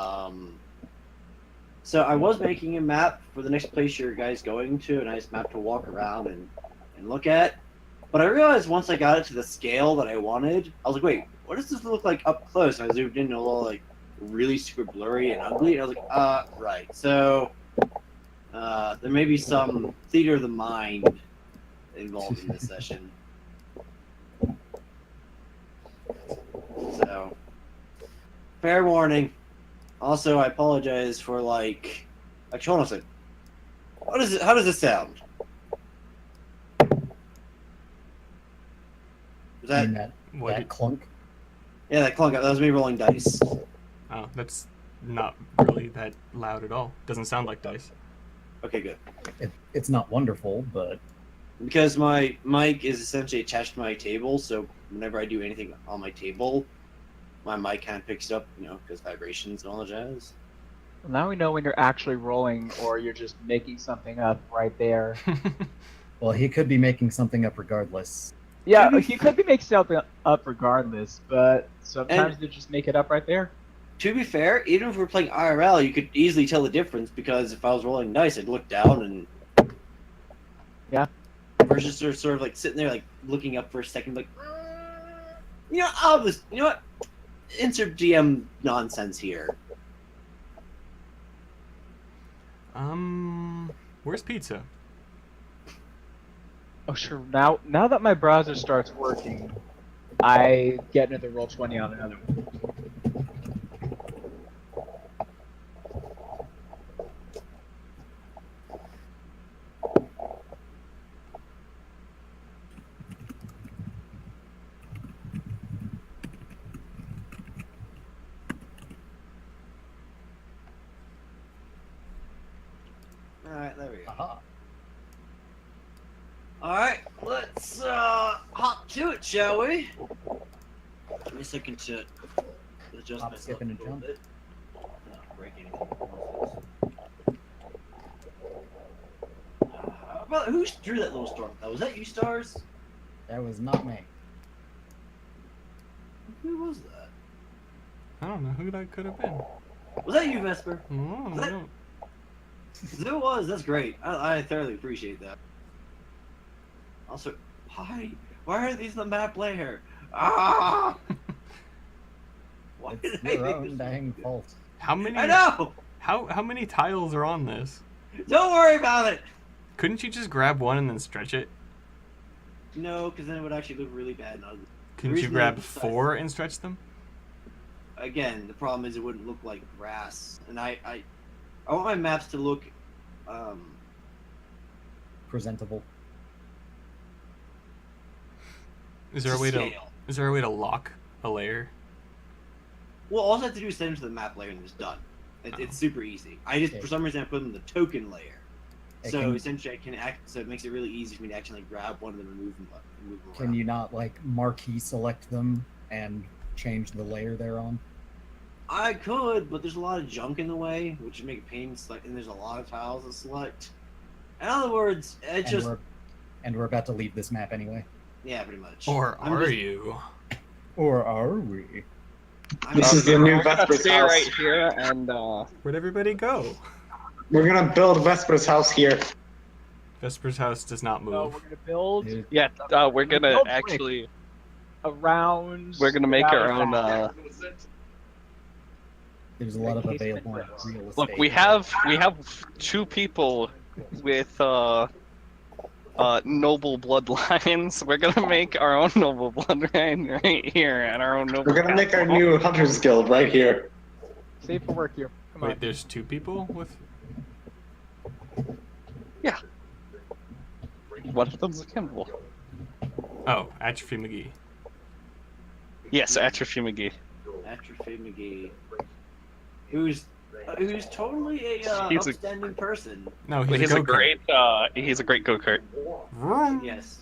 So I was making a map for the next place you guys going to, a nice map to walk around and look at. But I realized once I got it to the scale that I wanted, I was like, wait, what does this look like up close? And I zoomed in, a little like really super blurry and ugly. And I was like, right. So there may be some theater of the mind involved in this session. So, fair warning. Also, I apologize for actually, hold on a second. What is it? How does this sound? Was that that clunk? Yeah, that clunk. That was me rolling dice. Oh, that's not really that loud at all. Doesn't sound like dice. Okay, good. It's not wonderful, but because my mic is essentially attached to my table, so whenever I do anything on my table, my mic kind of picks it up, because vibrations and all the jazz. Well, now we know when you're actually rolling or you're just making something up right there. Well, he could be making something up regardless. Yeah, he could be making something up regardless, but sometimes they just make it up right there. To be fair, even if we're playing IRL, you could easily tell the difference, because if I was rolling dice, I'd look down and... Yeah. Versus sort of like sitting there, like looking up for a second, like, what? Insert GM nonsense here. Where's pizza? Oh, sure. Now that my browser starts working, I get another roll20 on another one. Alright, there we go. Aha. Alright, let's hop to it, shall we? Give me a second to adjust Hop, myself skip, and a little jump. bit. Not break anything. Who drew that little storm? Was that you, Stars? That was not me. Who was that? I don't know who that could have been. Was that you, Vesper? Oh, Was that- no. If it was, that's great. I thoroughly appreciate that. Also, why are these the map layer? Ah! Why It's did I your make own this? dang fault. How many? I know! How many tiles are on this? Don't worry about it! Couldn't you just grab one and then stretch it? No, because then it would actually look really bad and ugly. Couldn't you grab 4 and stretch them? Again, the problem is it wouldn't look like grass. And I want my maps to look Presentable. Is there a way to scale. lock a layer? Well, all I have to do is send them to the map layer and it's done. It's super easy. For some reason, I put them in the token layer. Essentially, I can so it makes it really easy for me to actually grab one of them and move them around. Can you not marquee select them and change the layer they're on? I could, but there's a lot of junk in the way, which would make it pain to select, and there's a lot of tiles to select. In other words, we're about to leave this map anyway. Yeah, pretty much. Or are you? Or are we? This is the new Vesper's stay house. right here, and Where'd everybody go? We're gonna build Vesper's house here. Vesper's house does not move. No, we're gonna build. Dude, yeah, we're gonna Build actually. Around. We're gonna make our own. there's a lot of available real estate. Look, we have 2 people with noble bloodlines. We're gonna make our own noble bloodline right here, and our own noble. We're gonna make our new Hunters Guild right here. Save for work here. Come Wait, on. there's 2 people with. Yeah. One of them's a Kimball. Oh, Atrophy McGee. Yes, Atrophy McGee. Atrophy McGee, who's totally a He's a- upstanding person. No, He's he's a a great go-kart. Yes.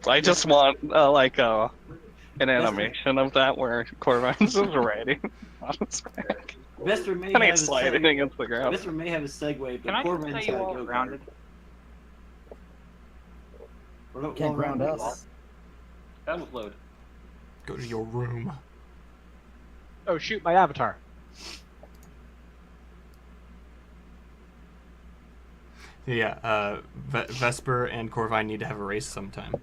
I just want an animation of that where Corvine's is riding on his back. Vesper may And have he's a sliding against the ground. Vesper may have a segue, Can but I Corvin's just say you got all go grounded? Can't ground us. That was load. Go to your room. Oh shoot, my avatar. Yeah, Vesper and Corvine need to have a race sometime.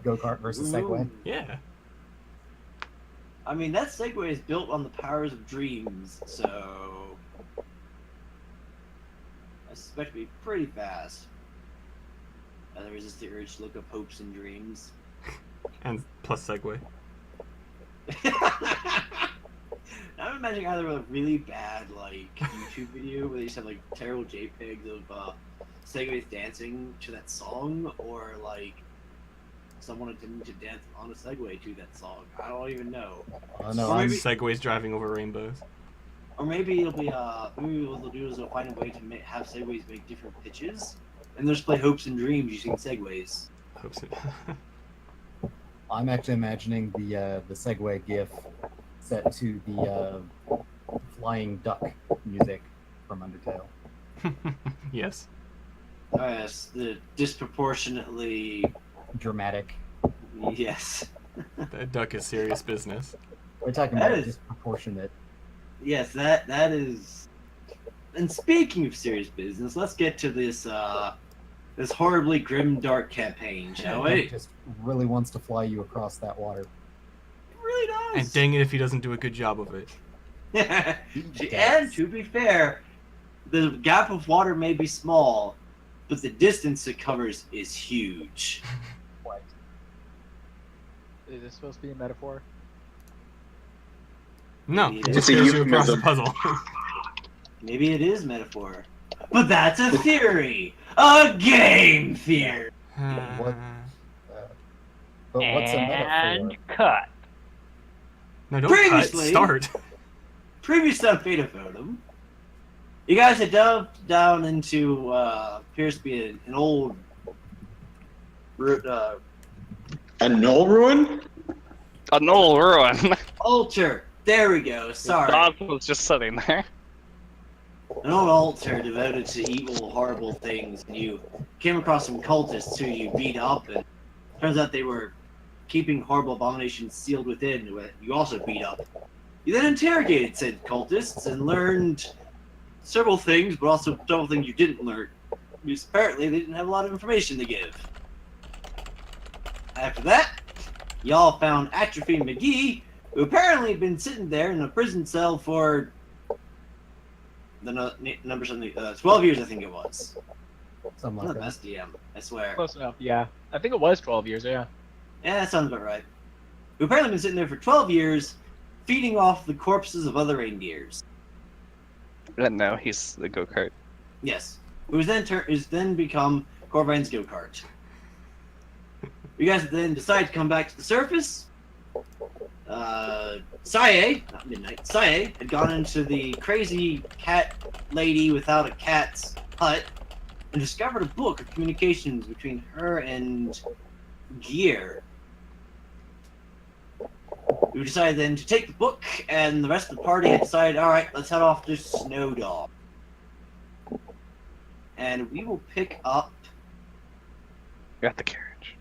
Go-kart versus Segway. Ooh. Yeah. I mean, that Segway is built on the powers of dreams, so I suspect it'll be pretty fast. There resist the urge to look up hopes and dreams. And plus Segway. I'm imagining either a really bad like YouTube video where they just have like terrible JPEGs of Segways dancing to that song, or like someone attempting to dance on a Segway to that song. I don't even know. No, Or I'm maybe- Segways driving over rainbows. Or maybe it'll be maybe what they'll do is they'll find a way to have Segways make different pitches, and they'll just play hopes and dreams using Segways. Hope so. I'm actually imagining the Segway GIF set to the flying duck music from Undertale. Yes. Yes, the disproportionately Dramatic. yes. That duck is serious business. We're talking That about is- disproportionate. Yes, that is. And speaking of serious business, let's get to this this horribly grim dark campaign, shall That we? just really wants to fly you across that water. It really And does. dang it if he doesn't do a good job of it. And to be fair, the gap of water may be small, but the distance it covers is huge. What? Is this supposed to be a metaphor? No, It's it just a carries you across the euphemism. puzzle. Maybe it is metaphor. But that's a theory! A game theory! What? But what's a metaphor? cut. No, don't Previously- cut. Start. Previous on Fate of Foenum, you guys had delved down into appears to be an old A null ruin? A null ruin. altar. There we go. Sorry, Dog was just sitting there. an old altar devoted to evil, horrible things. And you came across some cultists who you beat up, and turns out they were keeping horrible abominations sealed within. Who you also beat up. You then interrogated said cultists and learned several things, but also several things you didn't learn. Because apparently they didn't have a lot of information to give. After that, y'all found Atrophy McGee, who apparently had been sitting there in a prison cell for the number something, 12 years, I think it was. Something I'm like not the that. best DM, I swear. Close enough, yeah. I think it was 12 years, yeah. Yeah, that sounds about right. Who apparently been sitting there for 12 years, feeding off the corpses of other reindeers. And now he's the go-kart. Yes. Who was then become Corvine's go-kart. You guys then decide to come back to the surface. Sae, not Midnight, Sae had gone into the crazy cat lady without a cat's hut and discovered a book of communications between her and Gear. We decided then to take the book, and the rest of the party had decided, alright, let's head off to Snowdog. And we will pick up Got the carriage.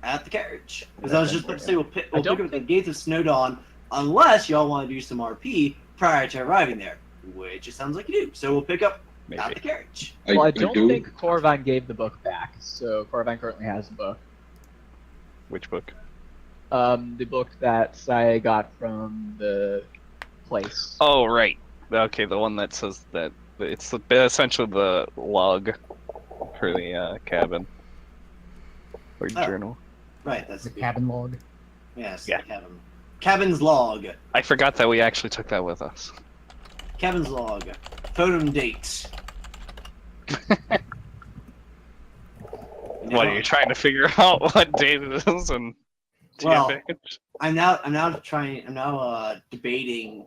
at the carriage. Because I was just about to say we'll pick up don't at the gates of Snowdawn, unless y'all want to do some RP prior to arriving there, which it sounds like you do. So we'll pick up at the Maybe. carriage. Well, I don't think Corvine gave the book back, so Corvine currently has the book. Which book? The book that Sae got from the place. Oh, right. Okay, the one that says that it's essentially the log for the cabin. Or Oh. journal. Right, that's The good. cabin log. Yes, Yeah. the cabin. Cabin's log. I forgot that we actually took that with us. Cabin's log. Foenum date. What, are you trying to figure out what date it is and to Well, your advantage? I'm now debating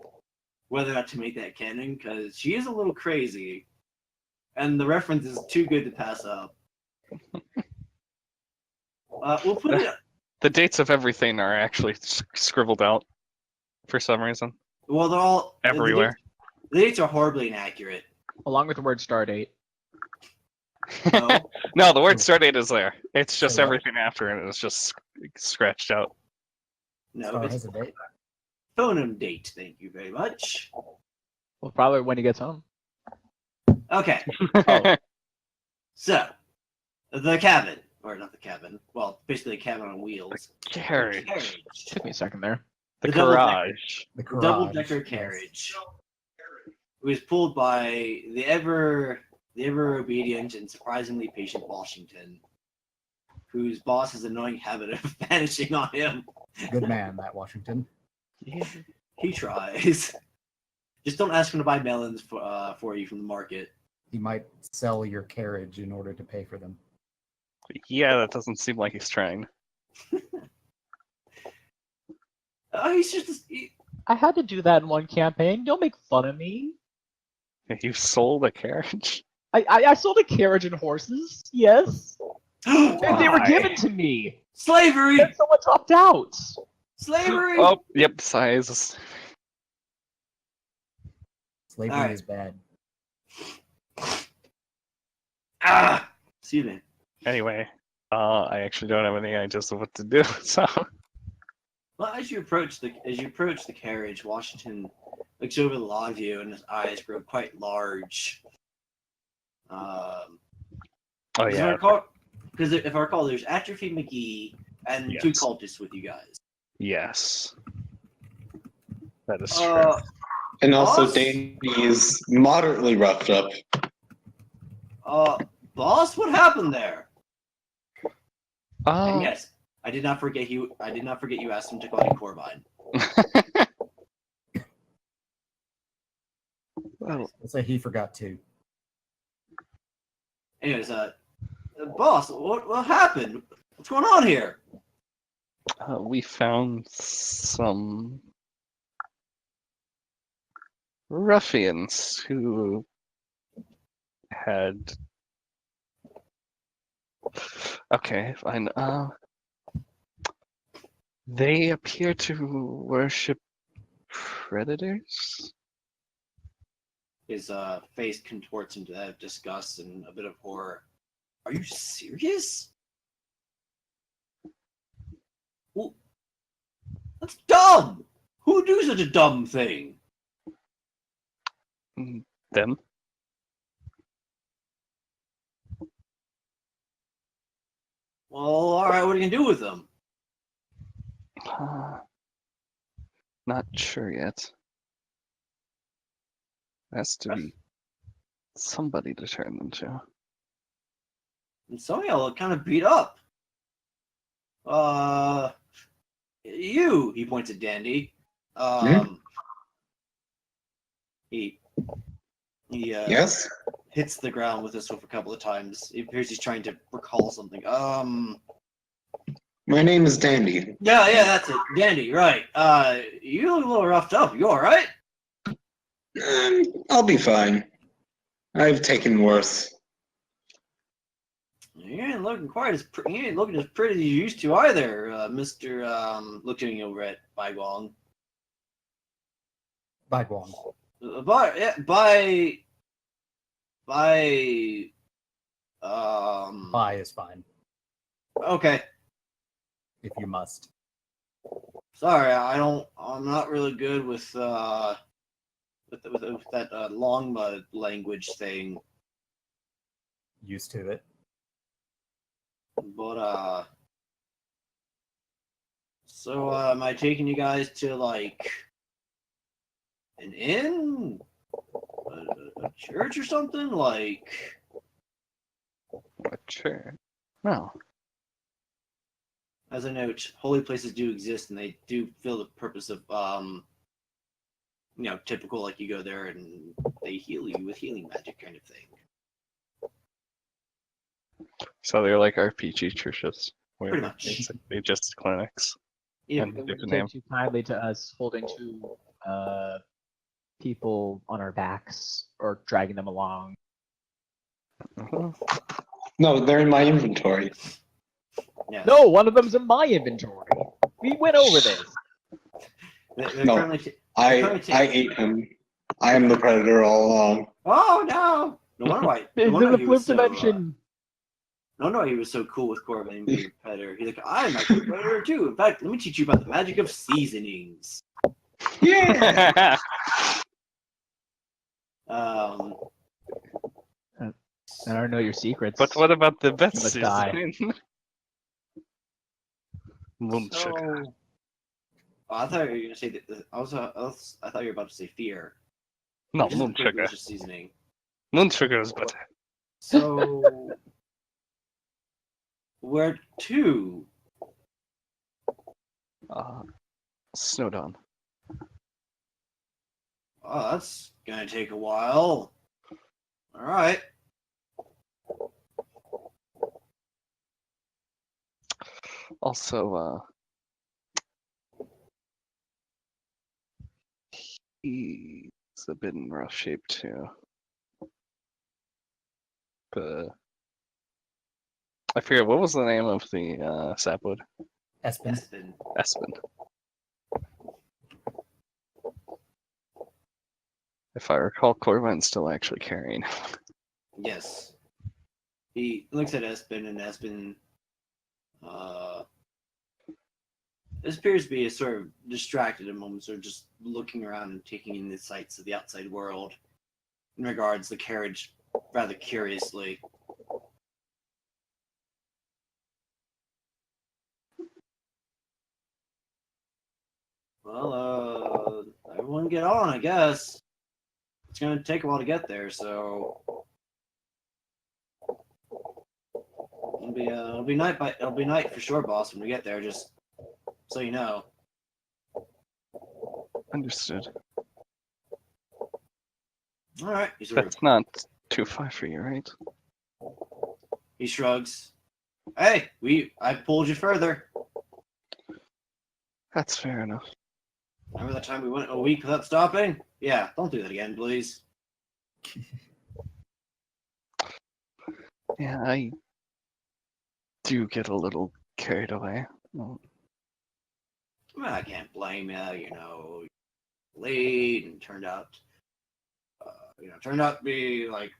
whether or not to make that canon, because she is a little crazy, and the reference is too good to pass up. We'll put it. The dates of everything are actually scribbled out for some reason. Well, they're all Everywhere. The dates are horribly inaccurate. Along with the word star date. No, No, the word start date is there. It's just So what? everything after it is just scratched out. No, Star it's has a date. Foenum date. Thank you very much. Well, probably when he gets home. Okay, Oh, so the cabin, or not the cabin. Well, basically a cabin on wheels. carriage. Took me a second there. The The double-decker. garage. The The garage. double-decker yes. carriage. It was pulled by the ever obedient and surprisingly patient Washington, whose boss has an annoying habit of vanishing on him. Good man, that Washington. He tries. Just don't ask him to buy melons for you from the market. He might sell your carriage in order to pay for them. Yeah, that doesn't seem like he's trying. He's just I had to do that in one campaign. Don't make fun of me. You sold a carriage? I sold a carriage and horses. Yes, and they were Why? given to me. slavery. And someone dropped out. Slavery. Oh, yep, size. Slavery Alright. is bad. Ah, excuse me. Anyway, I actually don't have any ideas of what to do, so... Well, as you approach the carriage, Washington looks over the lot of you, and his eyes grow quite large. Oh, Because yeah. if I recall, there's Atrophy McGee and Yes. 2 cultists with you guys. Yes. That is true. And also, Boss? Danny is moderately roughed up. Boss, what happened there? And Oh, yes, I did not forget you. I did not forget you asked him to call you Corbine. well, Let's say he forgot too. Anyways, boss, what happened? What's going on here? we found some ruffians who had... Okay, fine. They appear to worship predators? His face contorts into that of disgust and a bit of horror. Are you serious? Well, that's dumb. Who would do such a dumb thing? Them? Well, all right. What are you gonna do with them? Not sure yet. Has to be somebody to turn them to. And some of y'all look kind of beat up. He points at Dandy. He Yes? hits the ground with his hoof a couple of times. It appears he's trying to recall something. My name is Dandy. Yeah, that's it. Dandy, right. You look a little roughed up. You alright? I'll be fine. I've taken worse. You ain't looking you ain't looking as pretty as you used to either, Mr. Looking over at Baiguang. Baiguang. Buy is fine, Okay. if you must. Sorry, I'm not really good with that long mud language thing. Used to it. But so am I taking you guys to like an inn, a church or something? Like, What sure. No. as a note, holy places do exist, and they do fill the purpose of typical, like you go there and they heal you with healing magic kind of thing. So they're like RPG churches. Where Pretty much. They just clinics. Yeah, And They different wouldn't name. take too kindly to us holding two people on our backs or dragging them along. Mhm. No, they're in my inventory. yeah. No, one of them's in my inventory. We went over this. They're No. currently I ate him. I am the predator all along. Oh no! No wonder why. No It's in wonder the he was flip so, dimension. No, he was so cool with Corbin being a competitor. He's like, I'm a competitor too. In fact, let me teach you about the magic of seasonings. Yeah. Um, I don't know your secrets. But what about the best You must die. seasoning? Moon so, sugar. oh, I thought you were gonna say that. I thought you were about to say fear. No, Which isn't moon quick, sugar. it's just seasoning. Moon sugar is better. So, where to? Snowdawn. Oh, that's gonna take a while. All right. Also, he's a bit in rough shape too. But I forget what was the name of the sapwood. Espen. Espen. Espen. If I recall, Corvine's still actually carrying. Yes. He looks at Espen, and Espen this appears to be a sort of distracted at moments, or just looking around and taking in the sights of the outside world. In regards the carriage, rather curiously. Well, everyone get on, I guess. It's gonna take a while to get there, so it'll be night for sure, boss, when we get there. Just so you know. Understood. All right. He sort of That's not too far for you, right? he shrugs. Hey, I pulled you further. That's fair enough. Remember that time we went a week without stopping? Yeah, don't do that again, please. Yeah, I do get a little carried away. Well, I mean, I can't blame you. You know, late and turned out to be like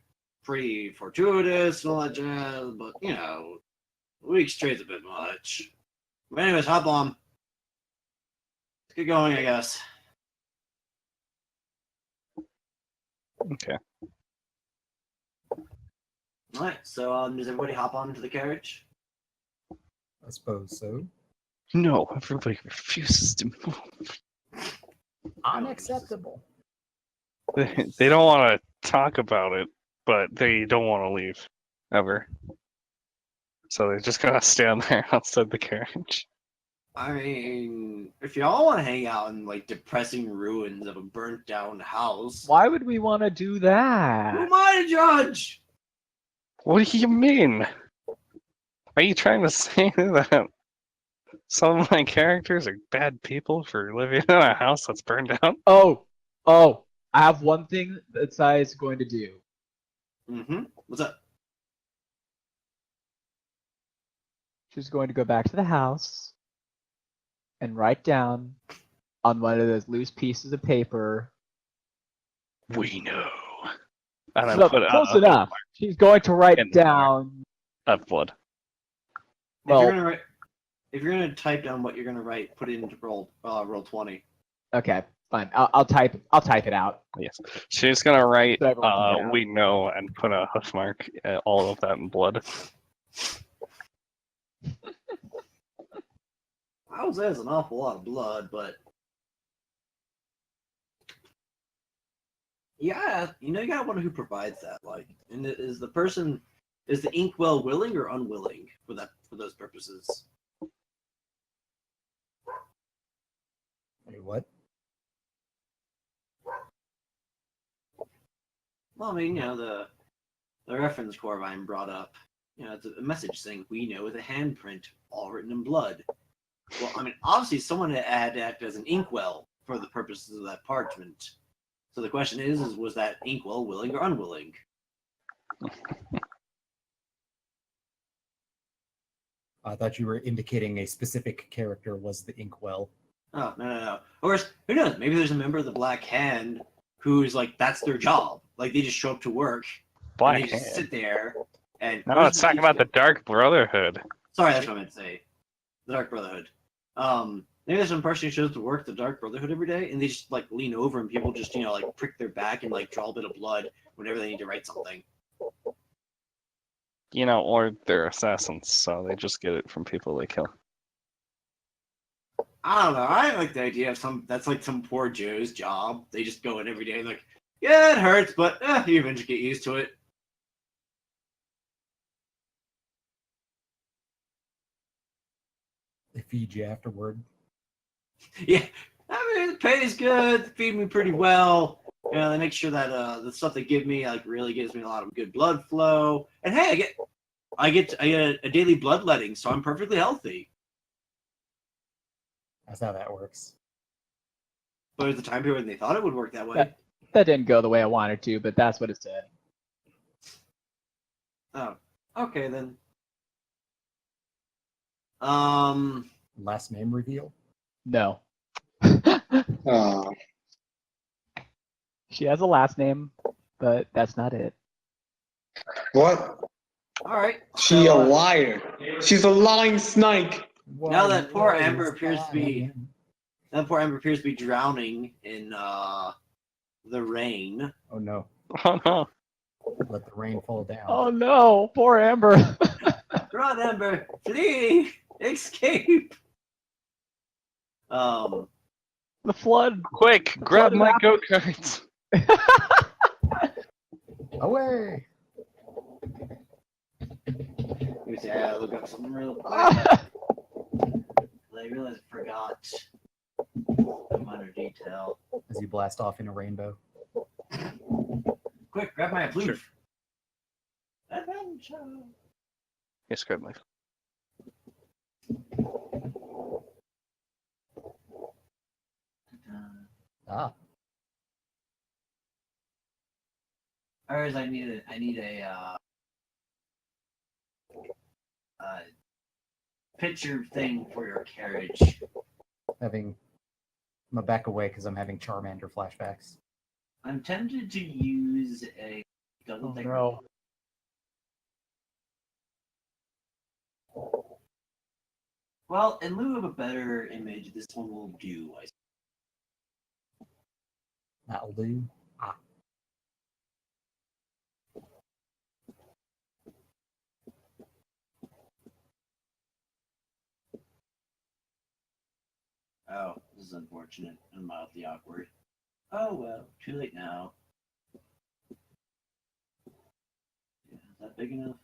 pretty fortuitous and all that jazz. But you know, a week straight's a bit much. But anyways, hop on. Let's get going, I guess. okay. All right. So, does everybody hop onto the carriage? I suppose so. No, everybody refuses to move. Unacceptable. They don't want to talk about it, but they don't want to leave ever. So they just gotta stand there outside the carriage. I mean, if y'all want to hang out in like depressing ruins of a burnt down house, Why would we want to do who that? am I to judge? What do you mean? Are you trying to say that some of my characters are bad people for living in a house that's burned down? Oh, I have one thing that Sai is going to do. Mm-hmm. What's up? She's going to go back to the house and write down on one of those loose pieces of paper. We know. And I So put close enough. She's going to write in the down. of blood. Well, If you're gonna type down what you're gonna write, put it into roll 20. okay, fine. I'll type it out. Yes. She's gonna write So everyone can get out. we know and put a hoof mark, all of that in blood. I would say there's an awful lot of blood, but yeah, you gotta wonder who provides that. Like, and is the inkwell willing or unwilling for those purposes? Wait, what? Well, I mean, the reference Corvine brought up. It's a message saying we know with a handprint, all written in blood. Well, I mean, obviously someone had to act as an inkwell for the purposes of that parchment. So the question is was that inkwell willing or unwilling? I thought you were indicating a specific character was the inkwell. Oh, no. Of course, who knows? Maybe there's a member of the Black Hand who's like, that's their job. Like, they just show up to work. Black and they just Hand. sit there And No, let's talk about the Dark Brotherhood. Sorry, that's what I meant to say. The Dark Brotherhood. Maybe there's some person who shows up to work the Dark Brotherhood every day, and they just like lean over and people just like prick their back and like draw a bit of blood whenever they need to write something. Or they're assassins, so they just get it from people they kill. I don't know. I like the idea of that's like some poor Joe's job. They just go in every day and like, yeah, it hurts, but you eventually get used to it. They feed you afterward. Yeah, I mean, the pay is good. They feed me pretty well. They make sure that the stuff they give me like really gives me a lot of good blood flow. And hey, I get a daily bloodletting, so I'm perfectly healthy. That's how that works. But at the time period when they thought it would work that way. That didn't go the way I wanted to, but that's what it said. Oh, okay then. Last name reveal. No. Oh, She has a last name, but that's not it. what? All right. She a So, liar. She's a lying snake. Now that poor Amber appears to be drowning in the rain. Oh no! Oh no. Let the rain fall down. Oh no, poor Amber. Run, Amber! Flee! Escape! The flood. Quick, grab my goat cards. Away! Let me see, I gotta look up something real quick. I realized I forgot a minor detail. As you blast off in a rainbow. Quick, grab my flute. Sure. Adventure! Yes, grab my. Ah, Ours, I need a picture thing for your carriage. I'm gonna back away because I'm having Charmander flashbacks. I'm tempted to use a double Oh, decker. no. Well, in lieu of a better image, this one will do. That'll do. Oh, this is unfortunate and mildly awkward. Oh well, too late now. Yeah, is that big enough?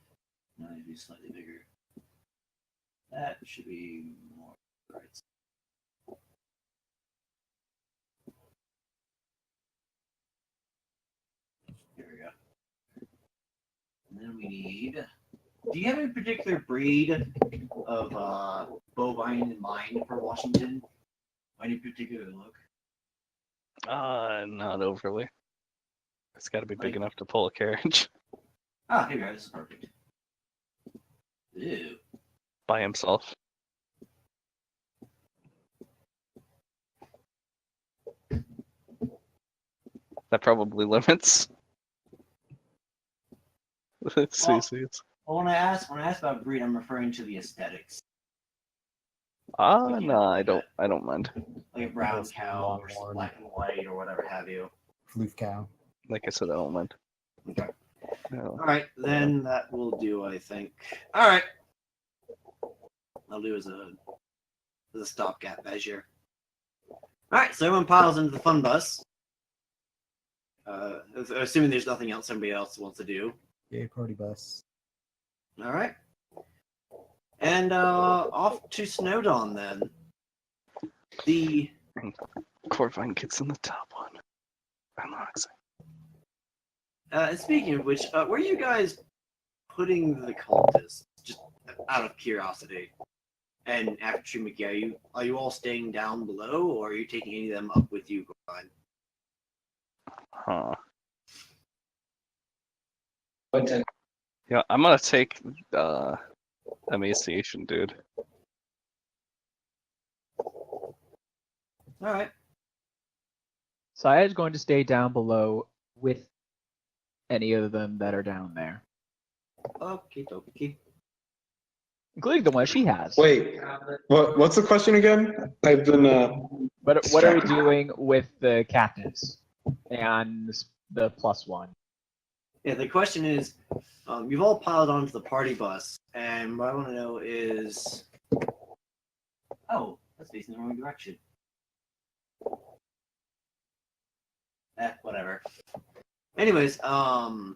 No, it needs to be slightly bigger. That should be more right. Here we go. And then we need. Do you have a particular breed of bovine in mind for Washington? Any particular look? Not overly. It's got to be big Like- enough to pull a carriage Ah, here we go. This is perfect. Ew. by himself. That probably limits. CCs. Well, when I ask about breed, I'm referring to the aesthetics, like, No, I don't mind. like a brown That's cow or Longhorn. black and white or whatever have you. Floof cow. Like I said, I don't mind. Okay. No. All right, then that will do, I think. All right. I'll do as a stopgap measure. All right, so everyone piles into the fun bus. Assuming there's nothing else somebody else wants to do. Yay, party bus. All right. And off to Snowdawn then. The Corvine gets in the top one. I'm not excited. speaking of which, where are you guys putting the cultists? Just out of curiosity. And after Mickey, are you all staying down below, or are you taking any of them up with you, Corvine? Huh. Yeah, I'm gonna take emaciation, dude. All right. Saya's going to stay down below with any of them that are down there. Okay. including the one she has. Wait, what's the question again? I've been What are we distracted. doing with the captives and the +1? Yeah, the question is, you've all piled onto the party bus, and what I want to know is, oh, that's facing the wrong direction. Whatever. Anyways, my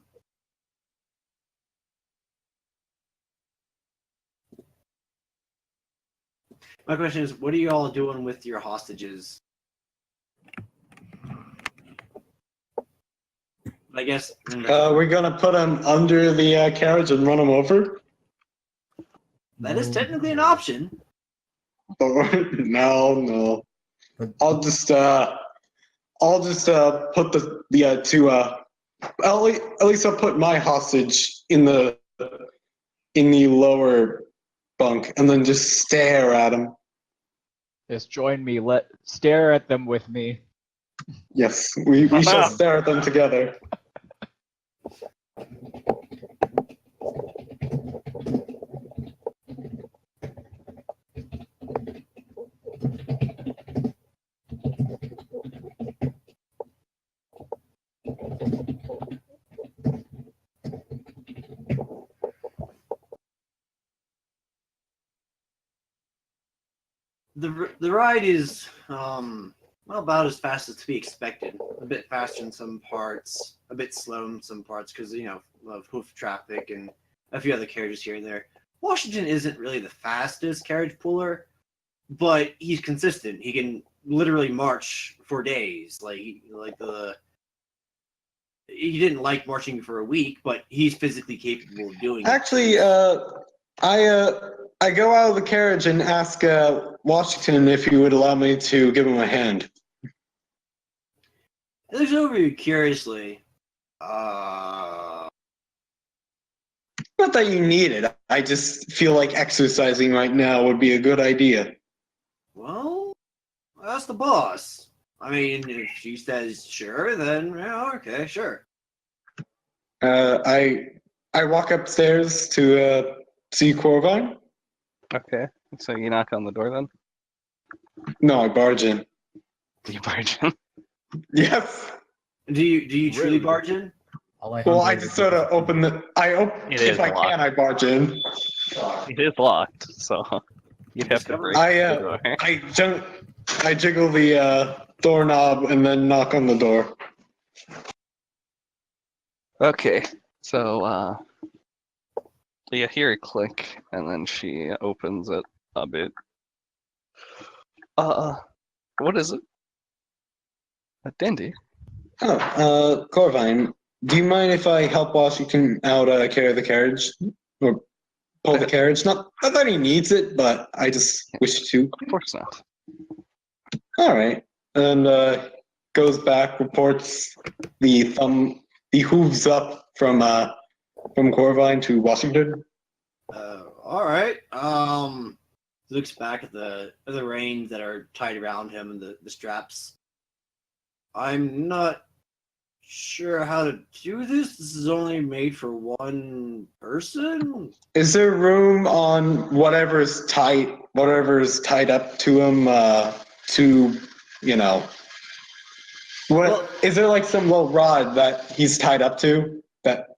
question is, what are you all doing with your hostages? I guess. We're gonna put him under the carriage and run him over. That is technically an option. No. But I'll just put the two. At least I'll put my hostage in the lower bunk and then just stare at him. Just join me. Stare at them with me. Yes, we shall stare at them together. The ride is well, about as fast as to be expected. A bit faster in some parts, a bit slow in some parts because of hoof traffic and a few other carriages here and there. Washington isn't really the fastest carriage puller, but he's consistent. He can literally march for days. He didn't like marching for a week, but he's physically capable of doing it. Actually, I go out of the carriage and ask Washington if he would allow me to give him a hand. He looks over you curiously. Not Not that you need it. I just feel like exercising right now would be a good idea. Well, that's the boss. I mean, if she says sure, then yeah, okay, sure. I walk upstairs to see Corvine. Okay, so you knock on the door then? No, I barge in. You barge in? Yes. Do you truly Rude. barge in? Well, I just sort of open the. It If is I locked. can, I barge in. It is locked, so you'd have to break I the door. I jiggle the doorknob and then knock on the door. Okay, so you hear a click, and then she opens it a bit. What is it? A dandy. Oh, Corvine, do you mind if I help Washington out carry the carriage or pull the carriage? Not that he needs it, but I just wish to. Of course not. All right, and goes back, reports the hooves up from Corvine to Washington. All right. Looks back at the reins that are tied around him and the straps. I'm not sure how to do this. This is only made for one person. Is there room on whatever's tied up to him to what Well- is there like some little rod that he's tied up to that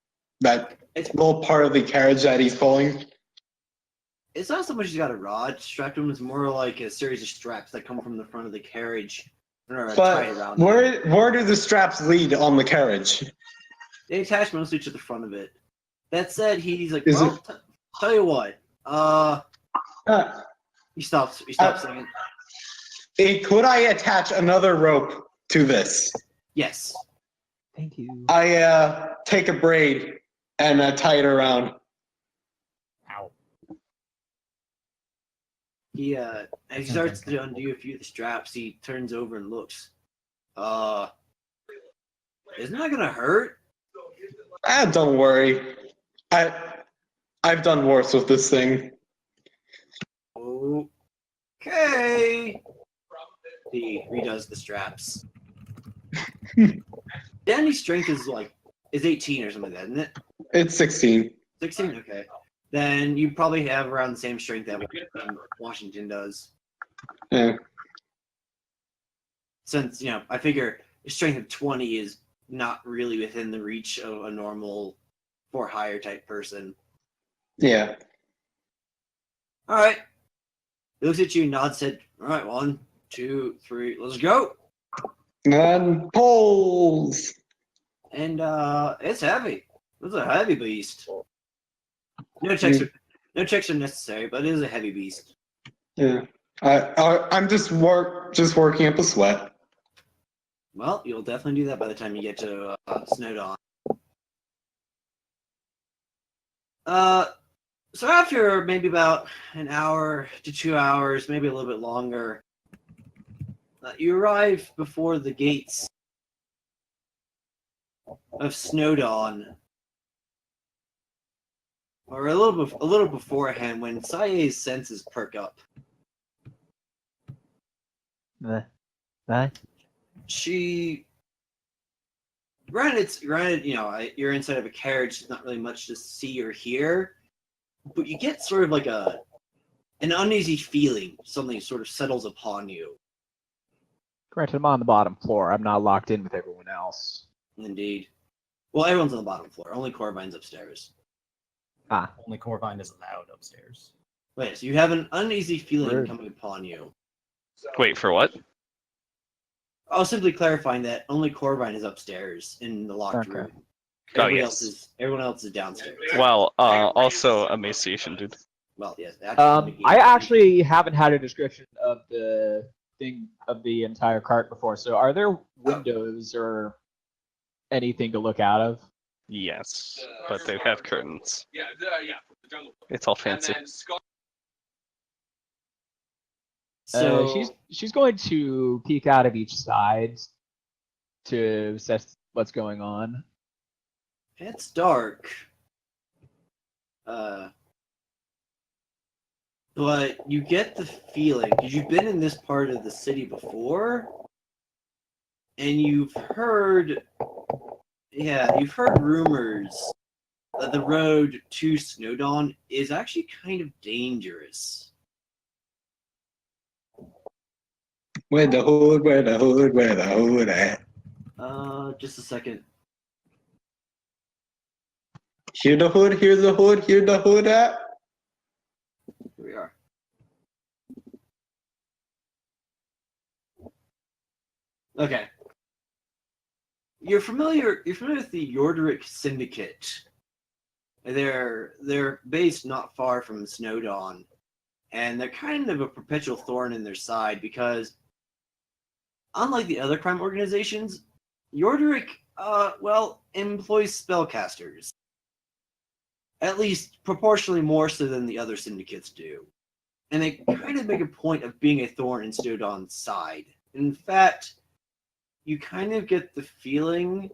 It's little part of the carriage that he's pulling? It's not so much he's got a rod strapped to him. It's more like a series of straps that come from the front of the carriage and are tied But around him. where do the straps lead on the carriage? They attach mostly to the front of it. That said, he's like, Is well, tell you what. Uh, He stops singing. could I attach another rope to this? Yes. Thank you. I take a braid and tie it around. Ow. He as he starts to undo a few of the straps, he turns over and looks. Isn't that gonna hurt? Don't worry. I've done worse with this thing. Okay. He redoes the straps. Danny's strength is 18 or something like that, isn't it? It's 16. 16? Okay. Then you probably have around the same strength that Washington does. Yeah. Since, I figure a strength of 20 is not really within the reach of a normal for hire type person. Yeah. Alright. He looks at you, nods, said, alright, 1, 2, 3, let's go. And poles. And it's heavy. It's a heavy beast. No checks are necessary, but it is a heavy beast. Yeah. I'm just working up a sweat. Well, you'll definitely do that by the time you get to Snowdawn. So after maybe about an hour to 2 hours, maybe a little bit longer, you arrive before the gates of Snowdawn, or a little beforehand, when Saye's senses perk up. What? She, granted, you're inside of a carriage. There's not really much to see or hear, but you get sort of like an uneasy feeling. Something sort of settles upon you. Granted, I'm on the bottom floor. I'm not locked in with everyone else. Indeed. Well, everyone's on the bottom floor. Only Corvine's upstairs. Only Corvine is allowed upstairs. Wait, so you have an uneasy feeling Rude. coming upon you. Wait, for what? I was simply clarifying that only Corvine is upstairs in the locked Okay. room. Oh, Everyone else is downstairs. Well, also emaciation, dude. Well, yes. I actually haven't had a description of the thing of the entire cart before. So, are there windows or anything to look out of? Yes, but they have curtains. It's all fancy. So She's going to peek out of each side to assess what's going on. it's dark. But you get the feeling, because you've been in this part of the city before, and you've heard rumors that the road to Snowdawn is actually kind of dangerous. Where the hood at? Just a second. Hear the hood at? Here we are. Okay. You're familiar with the Yorderic Syndicate. They're based not far from Snowdawn, and they're kind of a perpetual thorn in their side because, unlike the other crime organizations, Yorderic employs spellcasters. At least proportionally more so than the other syndicates do. And they kind of make a point of being a thorn in Snowdawn's side. In fact, you kind of get the feeling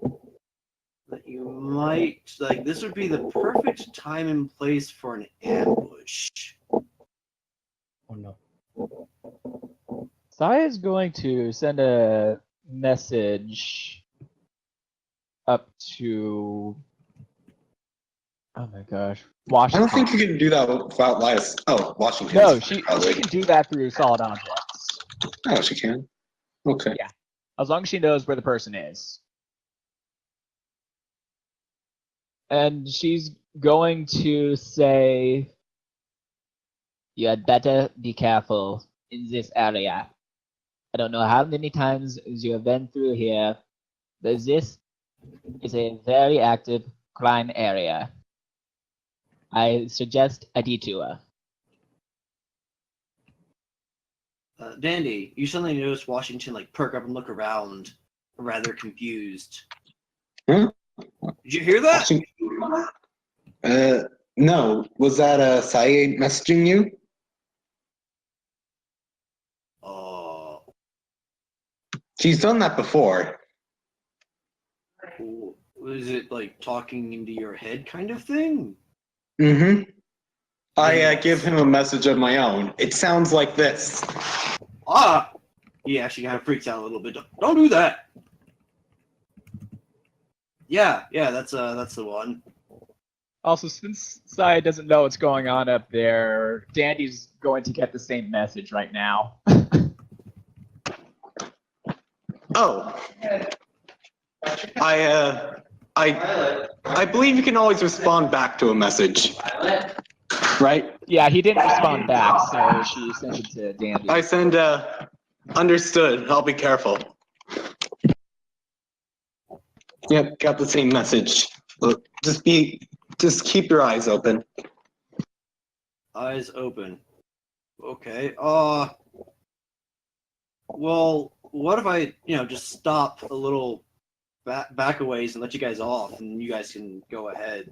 that you might, this would be the perfect time and place for an ambush. Oh no. Saya is going to send a message up to. Oh my gosh, I Washington. don't think you can do that without Lias. Oh, Washington. No, she can do that through solid objects. Oh, she can. Okay. Yeah. As long as she knows where the person is. And she's going to say, you had better be careful in this area. I don't know how many times you have been through here, but this is a very active crime area. I suggest a detour. Dandy, you suddenly notice Washington perk up and look around, rather confused. Huh? Did you hear that? No. Was that Saeed messaging you? She's done that before. Is it talking into your head kind of thing? Mm-hmm. I Yes. give him a message of my own. It sounds like this. He actually kind of freaks out a little bit. Don't do that. Yeah, that's the one. Also, since Sai doesn't know what's going on up there, Dandy's going to get the same message right now. Oh. I believe you can always respond back to a message. Right? Yeah, he didn't respond back, so she sent it to Dandy. I send understood. I'll be careful. Yep, got the same message. Look, just keep your eyes open. Eyes open. Okay. Well, what if I, just stop a little back a ways and let you guys off, and you guys can go ahead.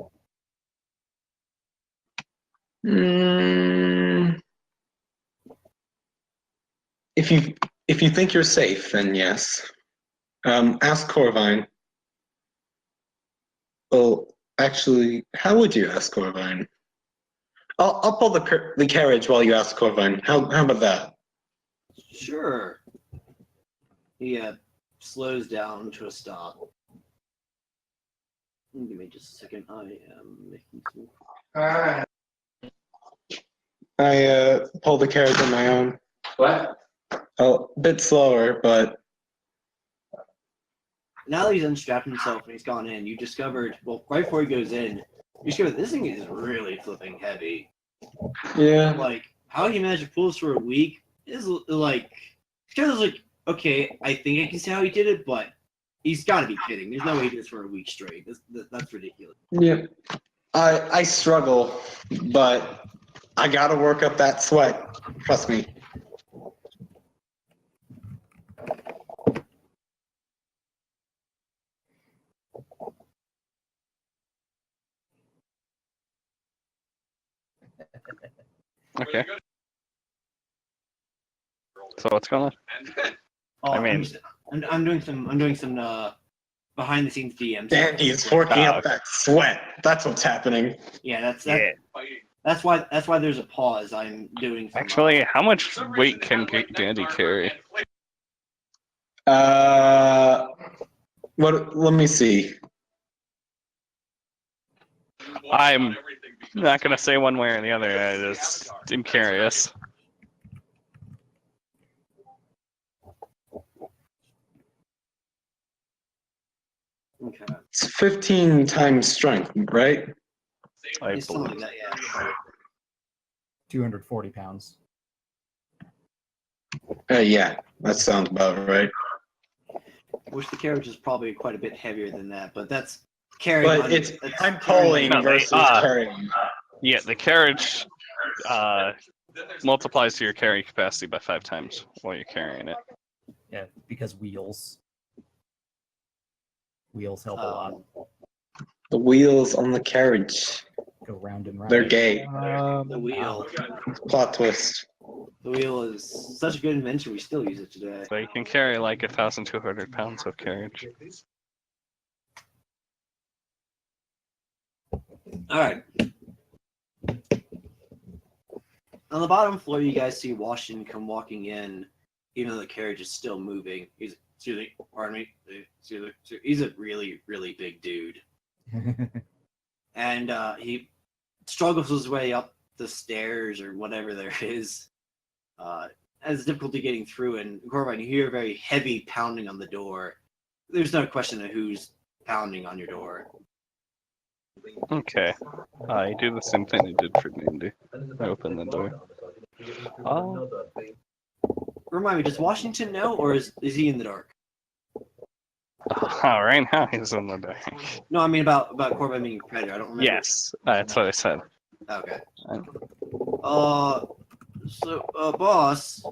If you think you're safe, then yes. Ask Corvine. Well, actually, how would you ask Corvine? I'll pull the carriage while you ask Corvine. How about that? Sure. He slows down to a stop. Give me just a second. I am making some. I pull the carriage on my own. What? A bit slower, but Now that he's unstrapped himself and he's gone in, you discovered, well, right before he goes in, you discovered this thing is really flipping heavy. yeah. Like, how he managed to pull this for a week is like, it's kind of like, okay, I think I can see how he did it, but he's got to be kidding. There's no way he did this for a week straight. That's ridiculous. Yeah. I struggle, but I gotta work up that sweat. Trust me. Okay. So what's going on? Oh, I mean- I'm doing some behind the scenes DMs. Dandy's working up that sweat. That's what's happening. Yeah, that's why there's a pause. I'm doing some, Actually, how much weight can Dandy carry? Let me see. I'm not gonna say one way or the other. I just am curious. Okay. It's 15 times strength, right? I It's something like believe. that, yeah. 240 pounds. Yeah, that sounds about right. Wish the carriage is probably quite a bit heavier than that, but that's carrying. But I'm pulling No, versus carrying. Yeah, the carriage multiplies your carrying capacity by 5 times while you're carrying it. Yeah, because wheels. Wheels help a lot. The wheels on the carriage. Go round and round. They're gay. The wheel. Plot twist. The wheel is such a good invention. We still use it today. So you can carry like 1,200 pounds of carriage. All right. On the bottom floor, you guys see Washington come walking in, even though the carriage is still moving. He's a really, really big dude, and he struggles his way up the stairs or whatever there is. Has difficulty getting through, and Corvine, you hear very heavy pounding on the door. There's no question of who's pounding on your door. Okay. I do the same thing I did for Dandy. I open the door. Remind me, does Washington know, or is he in the dark? Right now he's in the dark. No, I mean about Corvine being a predator. I don't remember. Yes, that's what I said. Okay. So, boss.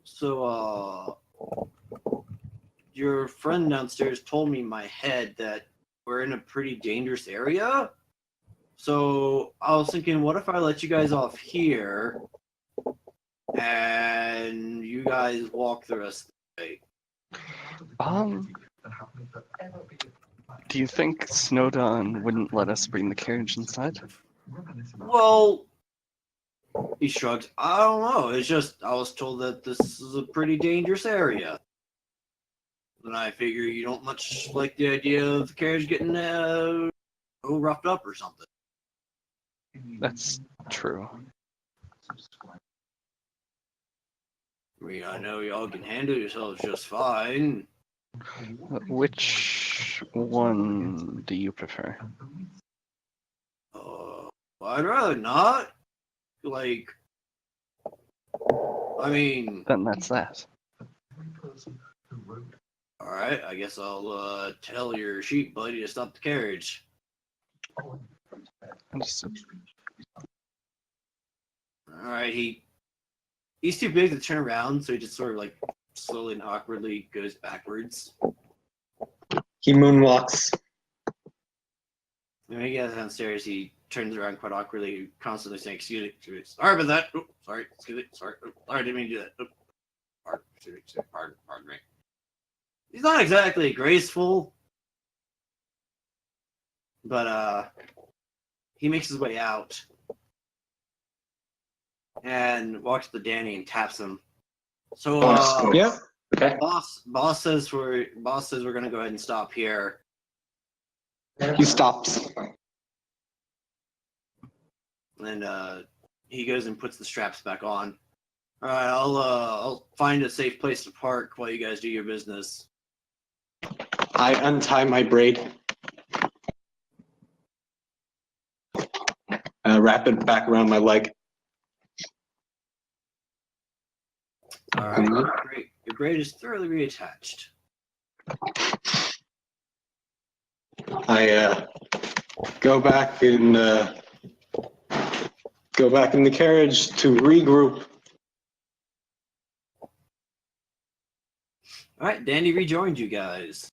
So, your friend downstairs told me in my head that we're in a pretty dangerous area. So I was thinking, what if I let you guys off here, and you guys walk the rest of the way? Do you think Snowdawn wouldn't let us bring the carriage inside? Well, he shrugs. I don't know. It's just I was told that this is a pretty dangerous area. And I figure you don't much like the idea of the carriage getting roughed up or something. That's true. I mean, I know y'all can handle yourselves just fine. Which one do you prefer? I'd rather not. Like, I mean, Then that's that. alright, I guess I'll tell your sheep buddy to stop the carriage. Understood. Alright, he's too big to turn around, so he just sort of like slowly and awkwardly goes backwards. He moonwalks. When he gets downstairs, he turns around quite awkwardly, constantly saying, excuse me, sorry about that. Oh, sorry, excuse me, sorry. Oh, sorry, I didn't mean to do that. Oh, pardon me. He's not exactly graceful, but he makes his way out and walks up to Danny and taps him. So, Yeah. Okay. boss says we're gonna go ahead and stop here. He stops. And he goes and puts the straps back on. All right, I'll find a safe place to park while you guys do your business. I untie my braid. Wrap it back around my leg. All right, great. Your braid is thoroughly reattached. I go back in the carriage to regroup. All right, Danny rejoined you guys.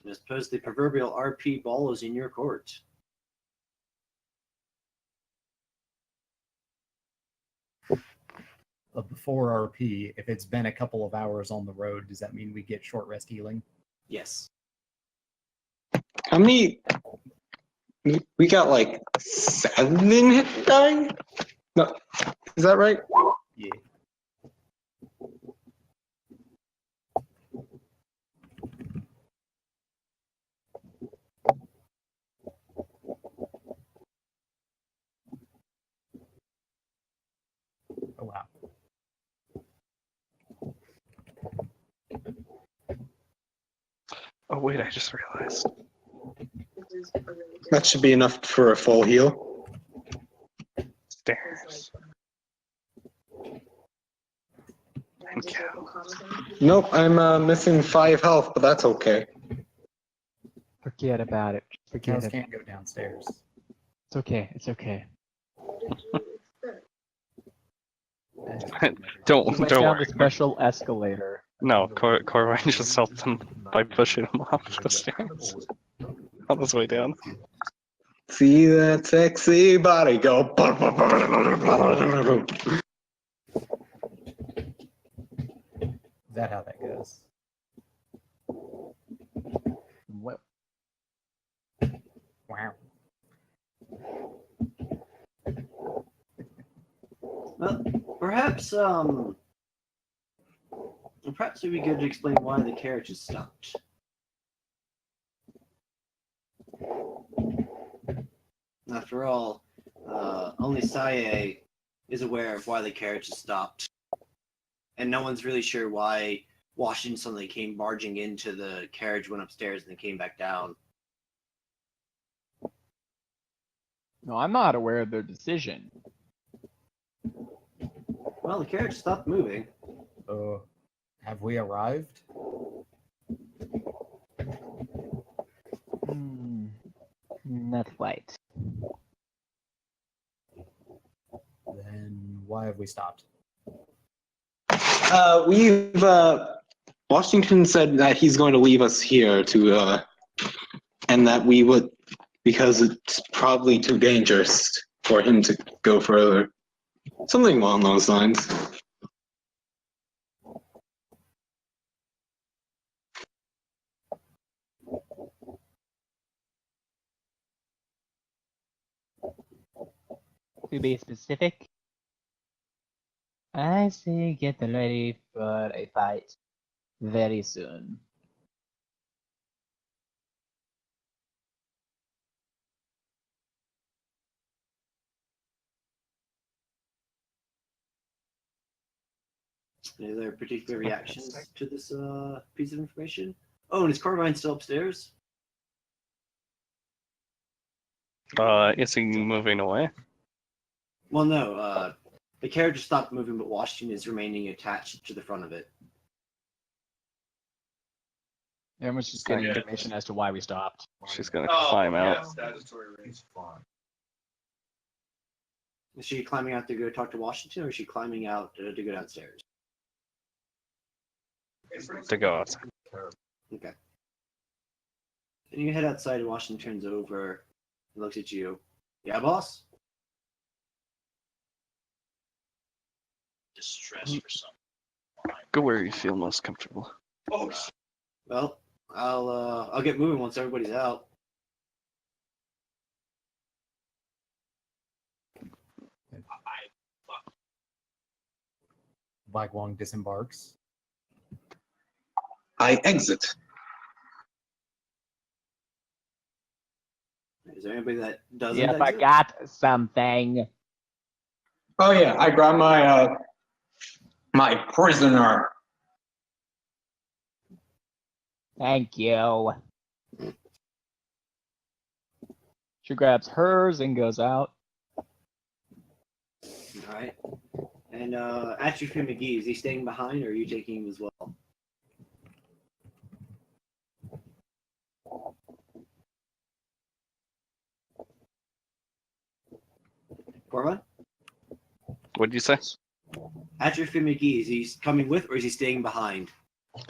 I suppose the proverbial RP ball is in your court. But before RP, if it's been a couple of hours on the road, does that mean we get short rest healing? Yes. How many? We got like 7 hit die? No, is that right? Yeah. Oh wow. Oh wait, I just realized. That should be enough for a full heal. Stairs. And cows. Nope, I'm missing 5 health, but that's okay. Forget about it. Forget Cows it. can't go downstairs. It's okay. It's okay. Don't Went don't down worry. the special escalator. No, Corvine just helped him by pushing him off the stairs on his way down. See that sexy body go. Is that how that goes? What? Wow. Well, perhaps it would be good to explain why the carriage is stopped. After all, only Saye is aware of why the carriage is stopped. And no one's really sure why Washington suddenly came barging into the carriage, went upstairs, and then came back down. No, I'm not aware of their decision. Well, the carriage stopped moving. Have we arrived? Not quite. Then why have we stopped? Washington said that he's going to leave us here to, and that we would, because it's probably too dangerous for him to go further. Something along those lines. To be specific, I say get ready for a fight very soon. Any other particular reactions to this piece of information? Oh, and is Carmine still upstairs? Is he moving away? Well, no. The carriage stopped moving, but Washington is remaining attached to the front of it. Everyone's just getting information as to why we stopped. She's gonna climb out. Is she climbing out to go talk to Washington, or is she climbing out to go downstairs? To go outside. Okay. And you head outside, and Washington turns over and looks at you. Yeah, boss? Distress for some. Go where you feel most comfortable. Well, I'll get moving once everybody's out. Black Wong disembarks. I exit. Is there anybody that doesn't Yeah, exit? forgot something. Oh yeah, I grab my my prisoner. Thank you. She grabs hers and goes out. All right. And Atrophy McGee, is he staying behind, or are you taking him as well? Corman? What'd you say? Atrophy McGee, is he coming with, or is he staying behind?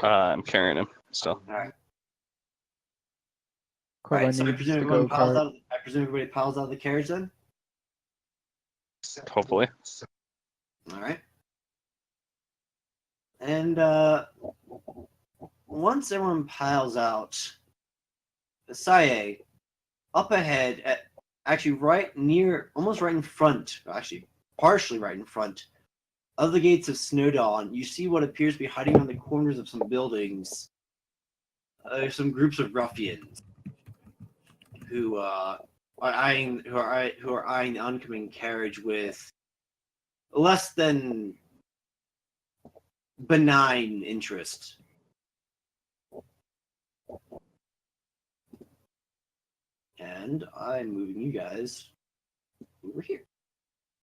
I'm carrying him still. All right. Corwin So I needs presume, to go kart. I presume everybody piles out of the carriage then? Hopefully. All right. And once everyone piles out, Saye, up ahead, actually right near, almost right in front, actually partially right in front of the gates of Snowdawn, you see what appears to be hiding on the corners of some buildings. Some groups of ruffians who are eyeing the oncoming carriage with less than benign interest. And I'm moving you guys over here.